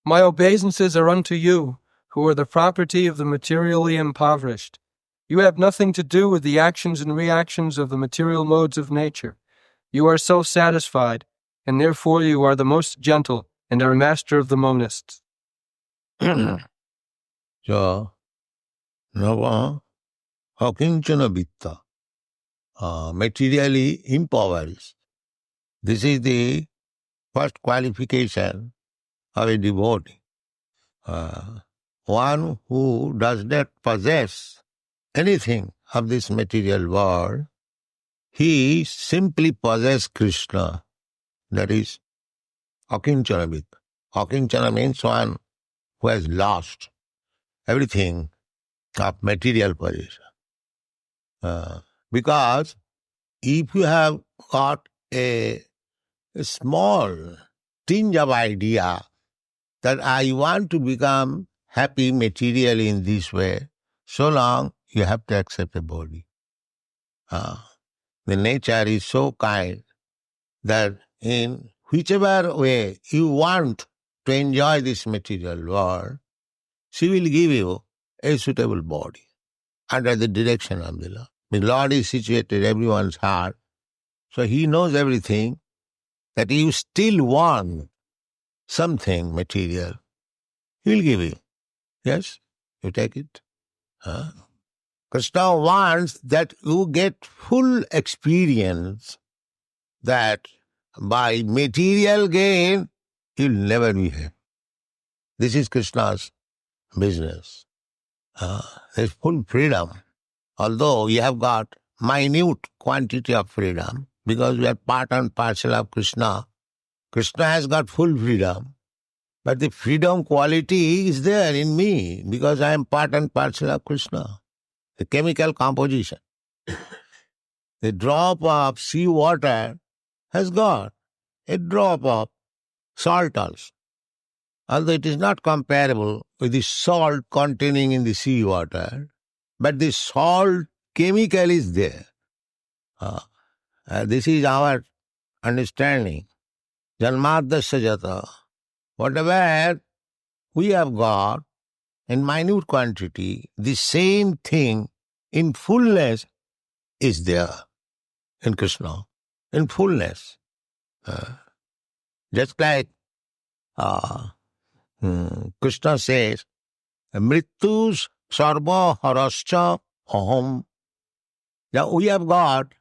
My obeisances are unto you, who are the property of the materially impoverished. You have nothing to do with the actions and reactions of the material modes of nature. You are so satisfied, and therefore you are the most gentle and are master of the monists. So, Nava Hakinchana Vitta, materially impoverished. This is the first qualification of a devotee. One who does not possess anything of this material world, he simply possesses Krishna. That is Akinchana Vitta. Akinchana means one who has lost everything of material possession. Because if you have got a small tinge of idea that I want to become happy materially in this way, so long you have to accept a body. The nature is so kind that in whichever way you want to enjoy this material world, she will give you a suitable body under the direction of the Lord. The Lord is situated in everyone's heart, so He knows everything, that you still want something material, He will give you. Yes, you take it. Krishna wants that you get full experience that by material gain, you'll never be happy. This is Krishna's business. There's full freedom. Although you have got minute quantity of freedom, because we are part and parcel of Krishna, Krishna has got full freedom. But the freedom quality is there in me, because I am part and parcel of Krishna. The chemical composition. The drop of sea water has got a drop of salt also. Although it is not comparable with the salt containing in the sea water, but the salt chemical is there. This is our understanding. Janmadasya jata. Whatever we have got in minute quantity, the same thing in fullness is there in Krishna. In fullness. Just like Krishna says, Mritus sarva harascha aham. Now we have got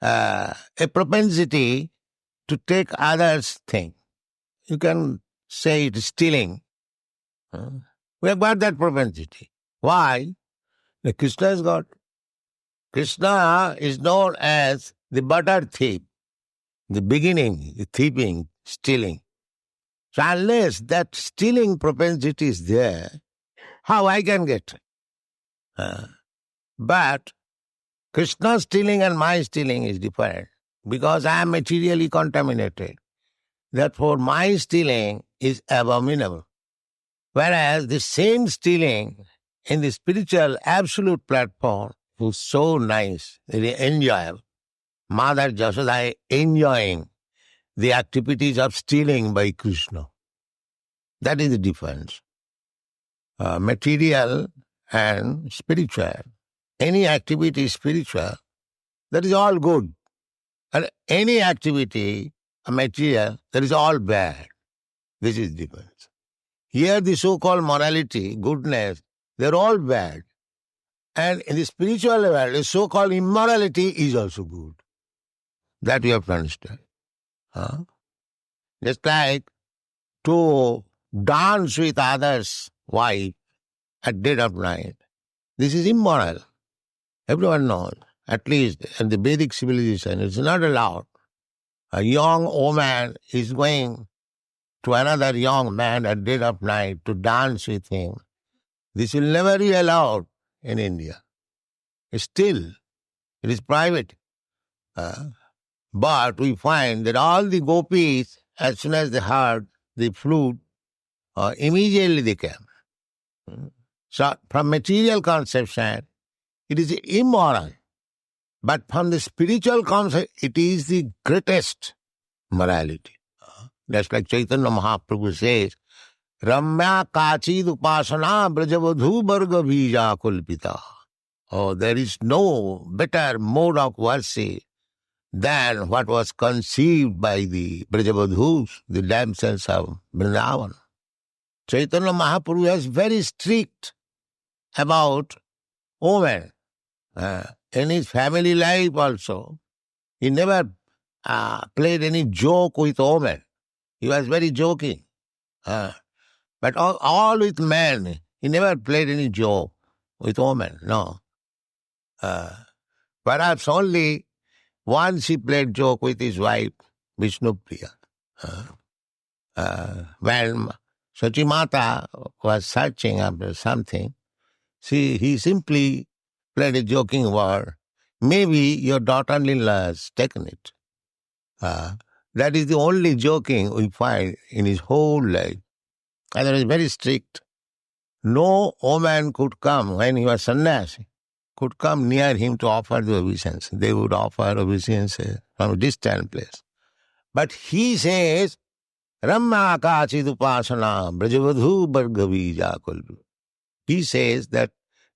a propensity to take others' thing. You can say it is stealing. We have got that propensity. Why? The Krishna has got. Krishna is known as the butter thief, the beginning, the thieving, stealing. So unless that stealing propensity is there, how I can get? But Krishna's stealing and my stealing is different, because I am materially contaminated. Therefore, my stealing is abominable. Whereas the same stealing in the spiritual absolute platform is so nice, very enjoyable. Mother Jashoda enjoying the activities of stealing by Krishna. That is the difference. Material and spiritual. Any activity spiritual, that is all good. And any activity material, that is all bad. This is the difference. Here the so-called morality, goodness, they're all bad. And in the spiritual world, the so-called immorality is also good. That you have to understand. Just like to dance with others' wife at dead of night. This is immoral. Everyone knows. At least in the Vedic civilization, it's not allowed. A young woman is going to another young man at dead of night to dance with him. This will never be allowed in India. Still, it is private. But we find that all the gopis, as soon as they heard the flute, immediately they came. So from material conception, it is immoral. But from the spiritual concept, it is the greatest morality. Just like Chaitanya Mahaprabhu says, Ramya Kachid Upasana Brajavadhu Varga Bija Kulpita. Oh, there is no better mode of worship than what was conceived by the Brajavadhus, the damsels of Vrindavan. Chaitanya Mahaprabhu is very strict about women. In his family life also, he never played any joke with women. He was very joking. But all with men, he never played any joke with women, no. Perhaps only once he played joke with his wife, Vishnupriya. When Sachimata was searching after something, he simply played a joking word. Maybe your daughter-in-law has taken it. That is the only joking we find in his whole life. Otherwise, very strict. No woman could come when he was sannyasi, could come near him to offer the obeisance. They would offer obeisance from a distant place. But he says, Ramya Kachid Upasana Brajavadhu Bhargavija Kulpu. He says that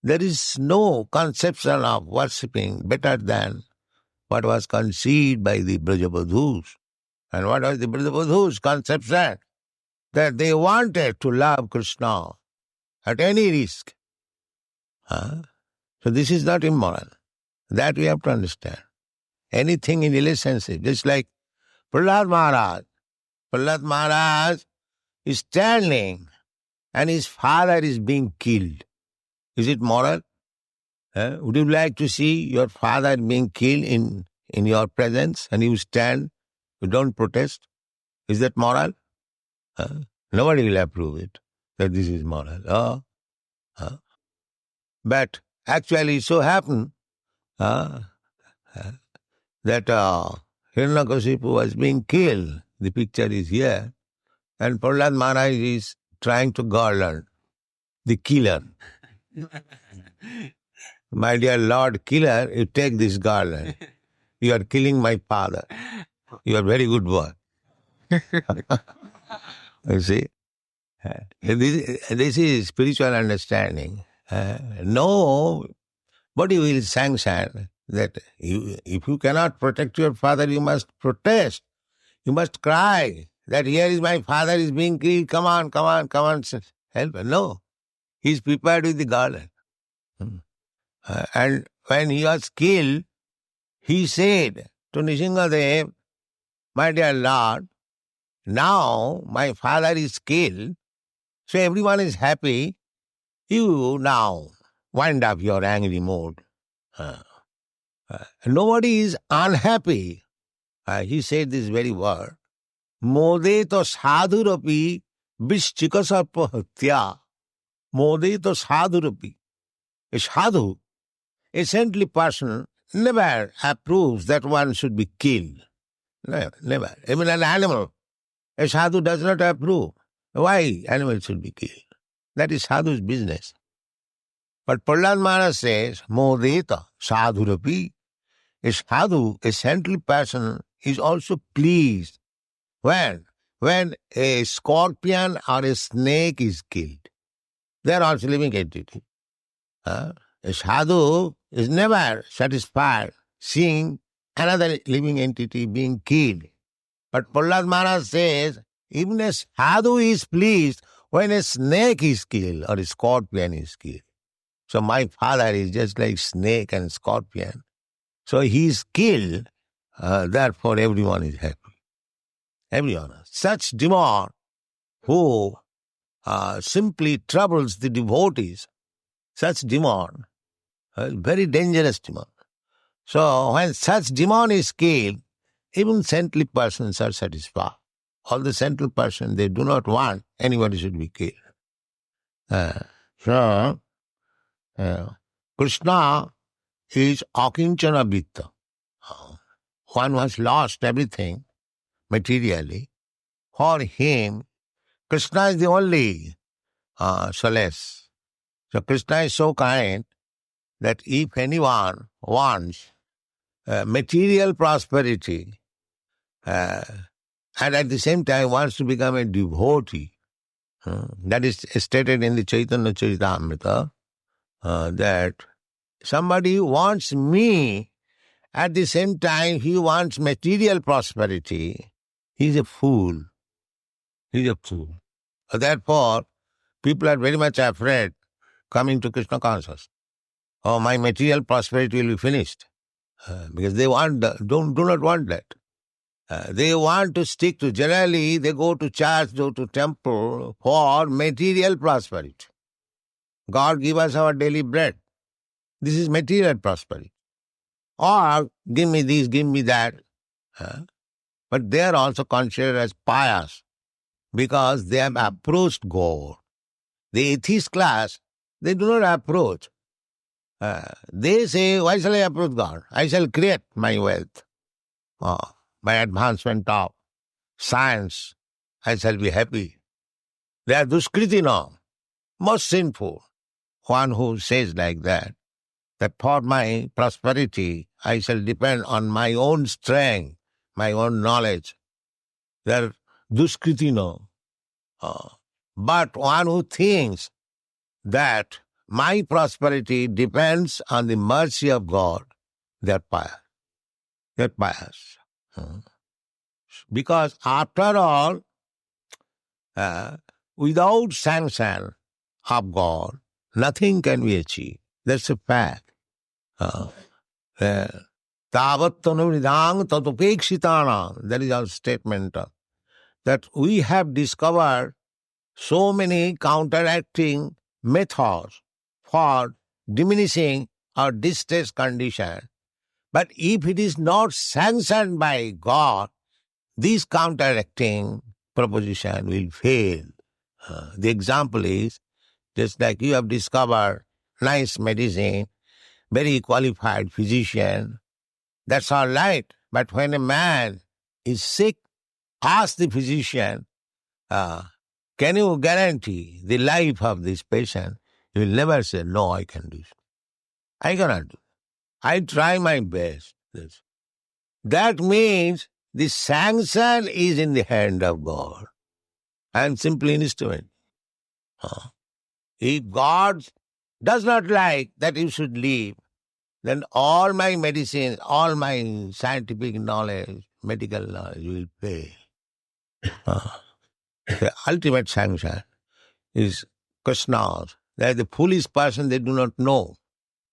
there is no conception of worshipping better than what was conceived by the Brajavadhus. And what was the Brajavadhus' conception? That they wanted to love Krishna at any risk. So this is not immoral. That we have to understand. Anything in relationship, just like Prahlad Maharaj. Prahlad Maharaj is standing and his father is being killed. Is it moral? Would you like to see your father being killed in your presence and you stand, you don't protest? Is that moral? Nobody will approve it, that this is moral. But actually it so happened that Hiranyakashipu was being killed. The picture is here. And Prahlad Maharaj is trying to garland the killer. My dear Lord Killer, you take this garland. You are killing my father. You are very good boy. You see? This is spiritual understanding. Nobody will sanction that if you cannot protect your father, you must protest. You must cry that here is my father is being killed. Come on, help. No. He is prepared with the garland. And when he was killed, he said to Nrsingadev, my dear Lord, now my father is killed, so everyone is happy. You now wind up your angry mood. Nobody is unhappy. He said this very word. Mode to sadhurapi vishchikasarpa hatya. Mode to sadhurapi. A sadhu, a saintly person, never approves that one should be killed. Never. Even an animal, a sadhu does not approve. Why animals should be killed? That is sadhu's business. But Prahlad Maharaj says, Modeta sadhurapi. A sadhu, a saintly person, is also pleased when a scorpion or a snake is killed. They are also living entity. A sadhu is never satisfied seeing another living entity being killed. But Prahlad Maharaj says, even a sadhu is pleased when a snake is killed or a scorpion is killed. So my father is just like snake and scorpion. So he is killed, therefore everyone is happy. Everyone. Such demon who simply troubles the devotees, such demon, very dangerous demon. So when such demon is killed, even saintly persons are satisfied. All the saintly persons, they do not want anybody should be killed. Krishna is akinchana vitta. One who has lost everything materially. For him, Krishna is the only solace. So Krishna is so kind that if anyone wants material prosperity and at the same time wants to become a devotee, That is stated in the Chaitanya Charitamrita, that somebody wants me, at the same time he wants material prosperity. He's a fool. He's a fool. Therefore, people are very much afraid coming to Krishna consciousness. Oh, my material prosperity will be finished. Because they do not want that. They want to stick to, generally they go to church, go to temple for material prosperity. God give us our daily bread. This is material prosperity. Or give me this, give me that. But they are also considered as pious because they have approached God. The atheist class, they do not approach. They say, why shall I approach God? I shall create my wealth. By advancement of science, I shall be happy. They are duskritina, most sinful. One who says like that for my prosperity, I shall depend on my own strength, my own knowledge. They are duskritina. But one who thinks that my prosperity depends on the mercy of God, they are pious. They are pious. Because after all, without sanction of God, nothing can be achieved. That's a fact. Tavat tanuvridang tatupekshitanam. That is our statement. That we have discovered so many counteracting methods for diminishing our distress condition. But if it is not sanctioned by God, this counteracting proposition will fail. The example is, just like you have discovered nice medicine, very qualified physician, that's all right. But when a man is sick, ask the physician, can you guarantee the life of this patient? He will never say, no, I can do it. I cannot do it. I try my best. That means the sanction is in the hand of God. I am simply an instrument. If God does not like that you should live, then all my medicine, all my scientific knowledge, medical knowledge will fail. The ultimate sanction is Krishna's. They are the foolish person, they do not know.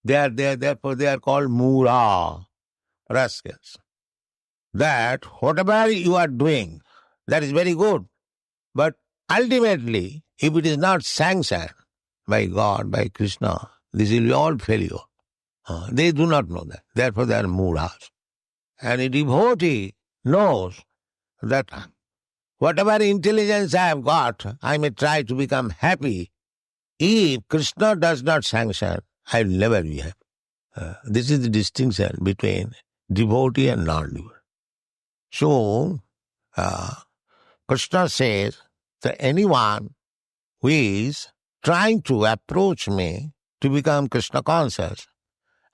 Therefore they are called Mura, rascals. That whatever you are doing, that is very good. But ultimately, if it is not sanctioned by God, by Krishna, this will be all failure. They do not know that. Therefore they are Muras. And a devotee knows that whatever intelligence I have got, I may try to become happy. If Krishna does not sanction, I will never be happy. This is the distinction between devotee and non-devotee. So, Krishna says that anyone who is trying to approach me to become Krishna conscious,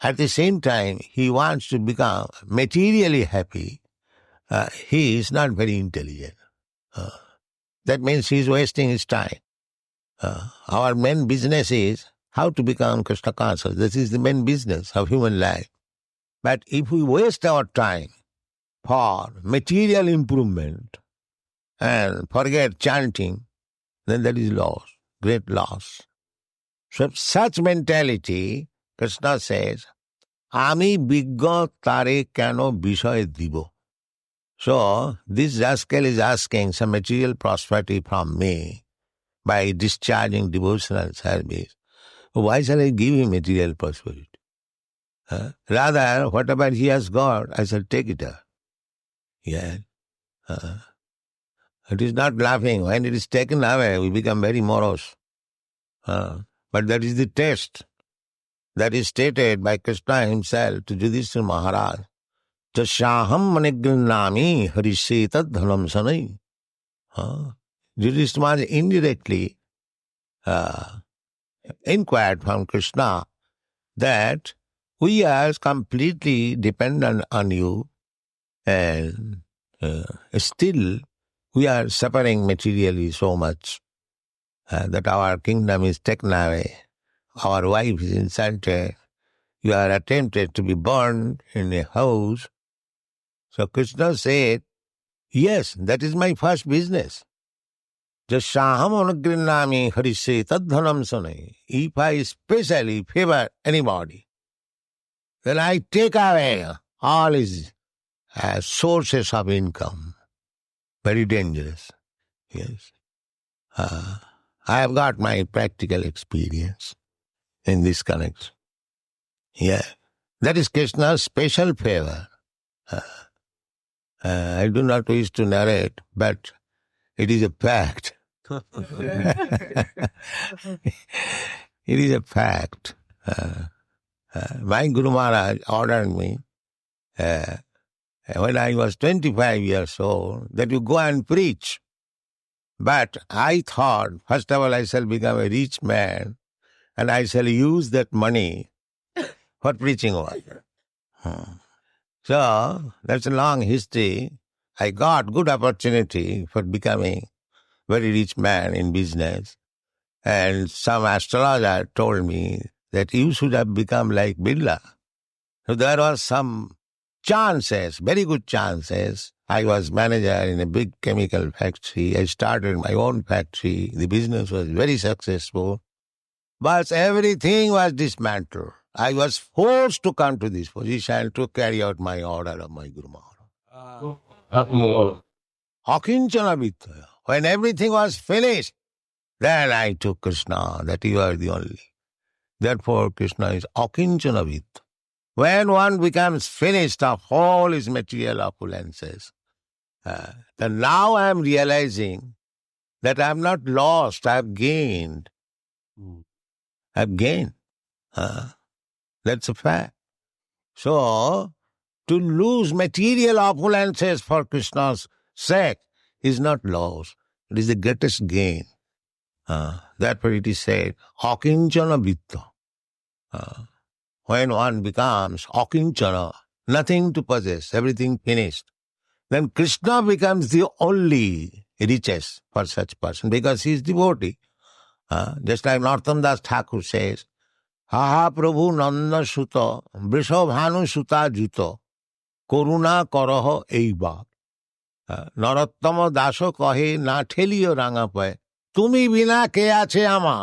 at the same time he wants to become materially happy, he is not very intelligent. That means he is wasting his time. Our main business is how to become Krishna conscious. This is the main business of human life. But if we waste our time for material improvement and forget chanting, then that is loss, great loss. So such mentality, Krishna says, Ami bigga tare kano bishay dibo. So this rascal is asking some material prosperity from me by discharging devotional service. Why shall I give him material prosperity? Rather, whatever he has got, I shall take it up. Yeah. It is not laughing. When it is taken away, we become very morose. But that is the test that is stated by Krishna himself to Yudhishthira Maharaj. Jasyaham manigranami harishetad dhanam sanai. Yudhishthira Maharaj indirectly inquired from Krishna that we are completely dependent on you and still we are suffering materially so much. that our kingdom is taken away, our wife is insulted, you are attempted to be burned in a house. So Krishna said, yes, that is my first business. Jasaham anugrinami harise tadhanam sunai. If I especially favor anybody, then I take away all his sources of income. Very dangerous. Yes. I have got my practical experience in this connection. Yeah. That is Krishna's special favor. I do not wish to narrate, but it is a fact. It is a fact. My Guru Maharaj ordered me when I was 25 years old that you go and preach. But I thought, first of all, I shall become a rich man and I shall use that money for preaching work. So, that's a long history. I got good opportunity for becoming very rich man in business. And some astrologer told me that you should have become like Birla. So there was some chances, very good chances. I was manager in a big chemical factory. I started my own factory. The business was very successful. But everything was dismantled. I was forced to come to this position to carry out my order of my Guru Maharaj. Akinchana Vittaya. When everything was finished, then I took Krishna, that you are the only. Therefore, Krishna is Akinchana Vittaya. When one becomes finished of all his material opulences, then now I am realizing that I am not lost, I have gained. I have gained. That's a fact. So, to lose material opulences for Krishna's sake is not loss. It is the greatest gain. Therefore it is said, Akinchana Vitta. When one becomes Akinchana, nothing to possess, everything finished, then Krishna becomes the only riches for such person because he is devotee. Just like Narottam Das Thakur says, Ha Prabhu Nanda Suta, Vrishabhanu Suta Juta, Koruna Karaha Eiba. Narottama Daso kahe na ঠেলিও রাঙা পায় তুমি বিনা কে আছে আমা.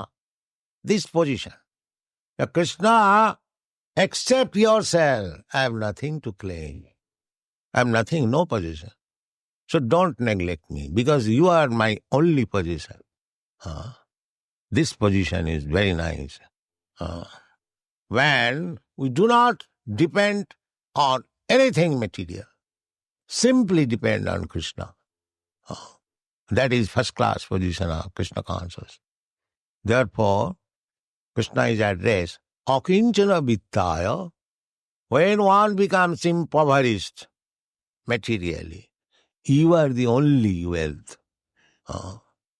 This position. Krishna, accept yourself. I have nothing to claim. I have nothing, no position. So don't neglect me because you are my only position. This position is very nice. When we do not depend on anything material, simply depend on Krishna. That is first class position of Krishna consciousness. Therefore, Krishna is addressed, Akinchana Vittaya. When one becomes impoverished materially, you are the only wealth.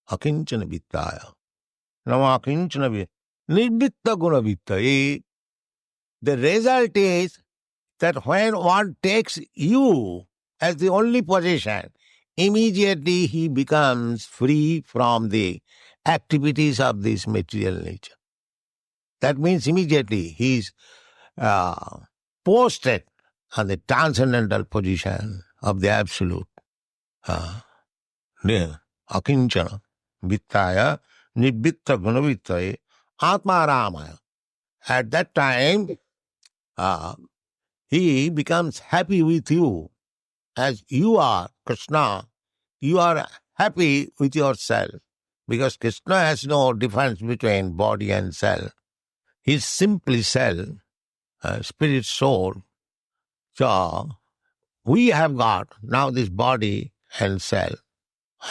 Akinchana Vittaya. Now Akinchana Vittaya. Nirvitta Guna Vittaya. The result is that when one takes you as the only possession, immediately he becomes free from the activities of this material nature. That means immediately he is posted on the transcendental position of the Absolute. Akinchana Vittaya Nirvitta Gunavittaya Atma Ramaya. At that time, he becomes happy with you. As you are, Krishna, you are happy with yourself. Because Krishna has no difference between body and self. He is simply self, spirit, soul. So, we have got now this body and self.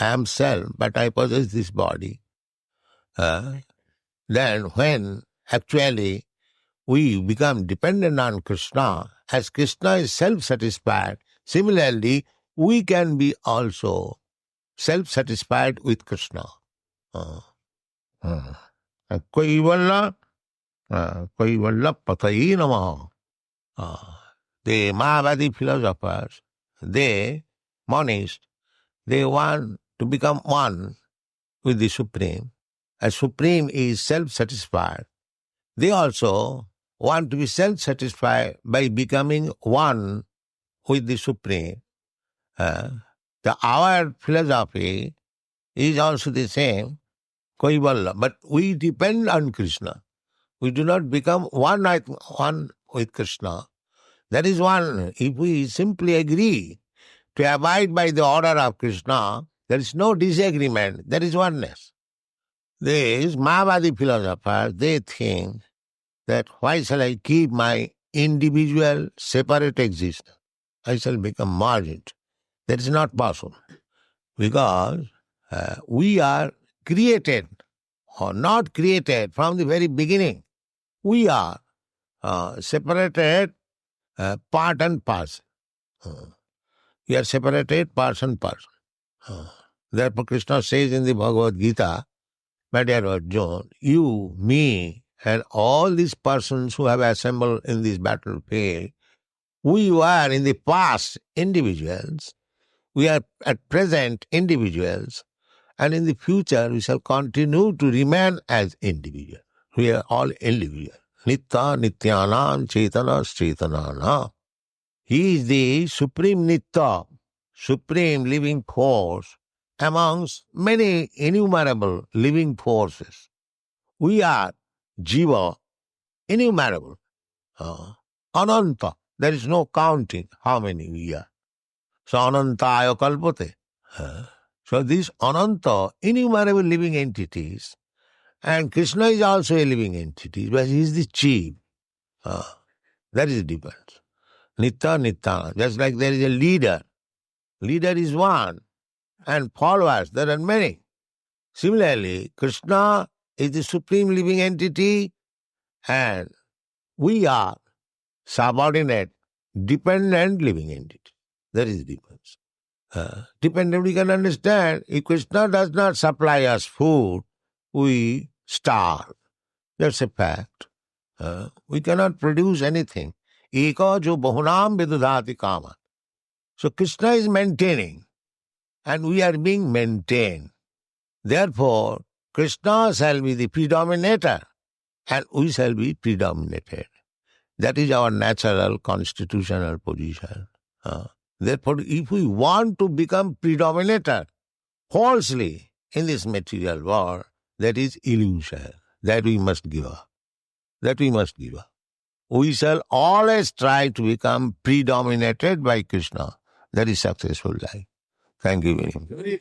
I am self, but I possess this body. Then when actually we become dependent on Krishna, as Krishna is self-satisfied, similarly, we can be also self-satisfied with Krishna. Kaivalla Patayi Namaha. The Mahavadi philosophers, they, monists, they want to become one with the Supreme. as Supreme is self-satisfied, they also want to be self-satisfied by becoming one with the Supreme. Our philosophy is also the same, Kaivalla, but we depend on Krishna. We do not become one with Krishna. That is one. If we simply agree to abide by the order of Krishna, there is no disagreement. There is oneness. These Mayavadi philosophers, they think that why shall I keep my individual separate existence? I shall become merged. That is not possible. Because we are created or not created from the very beginning. We are separated part and parcel. We are separated parts and parcel. Therefore Krishna says in the Bhagavad Gita, my dear Arjuna, you, me, and all these persons who have assembled in this battlefield, we were in the past individuals, we are at present individuals, and in the future we shall continue to remain as individuals. We are all individuals. Nitya Nityanam Chetana Chetanana. He is the supreme Nitya, supreme living force amongst many innumerable living forces. We are Jiva, innumerable. Ananta, there is no counting how many we are. So Anantaya Kalpate. So these Ananta, innumerable living entities, and Krishna is also a living entity, but he is the chief. That is the difference. Nitya Nitya, just like there is a leader. Leader is one, and followers, there are many. Similarly, Krishna is the supreme living entity, and we are subordinate, dependent living entity. That is the difference. Dependent, we can understand. If Krishna does not supply us food, we starve. That's a fact. We cannot produce anything. Eka jo bahunam vidudhati kama. So Krishna is maintaining, and we are being maintained. Therefore, Krishna shall be the predominator, and we shall be predominated. That is our natural constitutional position. Therefore, if we want to become predominator falsely in this material world, that is illusion. That we must give up. That we must give up. We shall always try to become predominated by Krishna. That is successful life. Thank you very much.